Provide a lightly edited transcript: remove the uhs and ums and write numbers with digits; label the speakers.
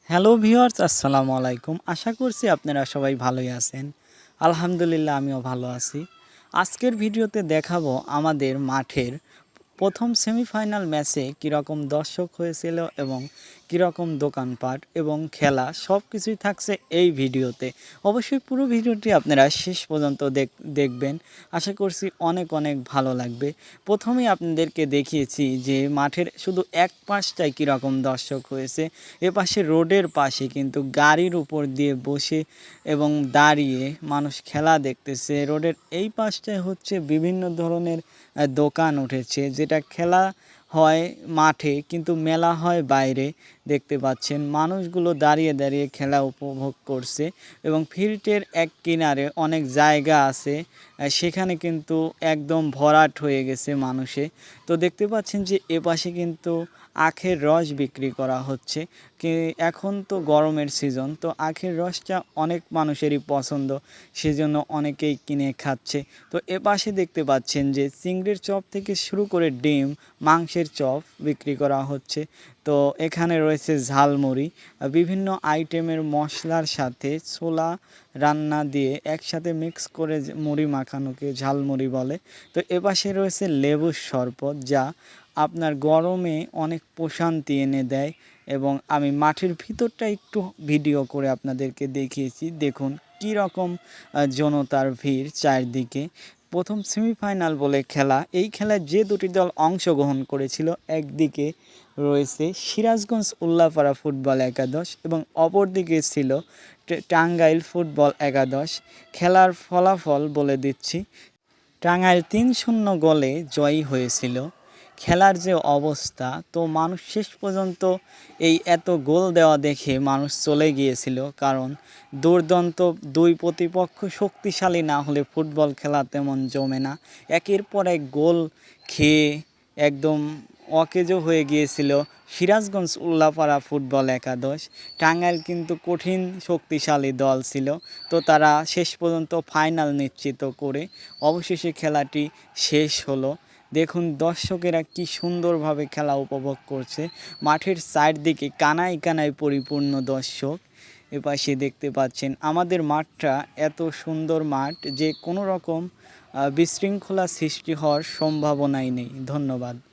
Speaker 1: Hello viewers, আসসালামু আলাইকুম। আশা করছি আপনারা সবাই ভালোই আছেন। আলহামদুলিল্লাহ আমিও ভালো আছি। আজকের ভিডিওতে দেখাবো আমাদের মাঠের প্রথম সেমিফাইনাল ম্যাচে কীরকম দর্শক হয়েছিল এবং কীরকম দোকানপাট এবং খেলা সব কিছুই থাকছে এই ভিডিওতে। অবশ্যই পুরো ভিডিওটি আপনারা শেষ পর্যন্ত দেখবেন। আশা করছি অনেক অনেক ভালো লাগবে। প্রথমেই আপনাদেরকে দেখিয়েছি যে মাঠের শুধু এক পাশটায় কীরকম দর্শক হয়েছে। এপাশে রোডের পাশে কিন্তু গাড়ির উপর দিয়ে বসে এবং দাঁড়িয়ে মানুষ খেলা দেখতেছে। রোডের এই পাশটায় হচ্ছে বিভিন্ন ধরনের দোকান উঠেছে, যেটা খেলা হয় মাঠে কিন্তু মেলা হয় বাইরে। দেখতে পাচ্ছেন মানুষগুলো দাঁড়িয়ে দাঁড়িয়ে খেলা উপভোগ করছে এবং ফিল্ডের এক কিনারে অনেক জায়গা আছে, সেখানে কিন্তু একদম ভরাট হয়ে গেছে মানুষে। তো দেখতে পাচ্ছেন যে এপাশে কিন্তু আখের রস বিক্রি করা হচ্ছে। এখন তো গরমের সিজন, তো আখের রসটা অনেক মানুষেরই পছন্দ, সেজন্য অনেকেই কিনে খাচ্ছে। তো এপাশে দেখতে পাচ্ছেন যে চিংড়ির চপ থেকে শুরু করে ডিম, মাংসের চপ বিক্রি করা হচ্ছে। তো এখানে রয়েছে ঝালমুড়ি, বিভিন্ন আইটেমের মশলার সাথে ছোলা রান্না দিয়ে একসাথে মিক্স করে মুড়ি মাখানোকে ঝালমুড়ি বলে। তো এপাশে রয়েছে লেবুর শরবত, যা আপনার গরমে অনেক প্রশান্তি এনে দেয়। এবং আমি মাঠের ভিতরটা একটু ভিডিও করে আপনাদেরকে দেখিয়েছি। দেখুন কী রকম জনতার ভিড় চারদিকে। প্রথম সেমিফাইনাল বলে খেলা, এই খেলায় যে দুটি দল অংশগ্রহণ করেছিল, একদিকে রয়েছে সিরাজগঞ্জ উল্লাপাড়া ফুটবল একাদশ এবং অপরদিকে ছিল টাঙ্গাইল ফুটবল একাদশ। খেলার ফলাফল বলে দিচ্ছি। টাঙ্গাইল ৩-০ গোলে জয়ী হয়েছিল। খেলার যে অবস্থা, তো মানুষ শেষ পর্যন্ত এই এত গোল দেওয়া দেখে মানুষ চলে গিয়েছিল, কারণ দুর্দান্ত দুই প্রতিপক্ষ শক্তিশালী না হলে ফুটবল খেলা তেমন জমে না। একের পর এক গোল খেয়ে একদম অকেজো হয়ে গিয়েছিল সিরাজগঞ্জ উল্লাপাড়া ফুটবল একাদশ। টাঙ্গাইল কিন্তু কঠিন শক্তিশালী দল ছিল, তো তারা শেষ পর্যন্ত ফাইনাল নিশ্চিত করে অবশেষে খেলাটি শেষ হলো। দেখুন দর্শকেরা কি সুন্দরভাবে খেলা উপভোগ করছে। মাঠের চারদিকে কানায় কানায় পরিপূর্ণ দর্শক। এপাশে দেখতে পাচ্ছেন আমাদের মাঠটা এত সুন্দর মাঠ যে কোনো রকম বিশৃঙ্খলা সৃষ্টি হওয়ার সম্ভাবনাই নেই। ধন্যবাদ।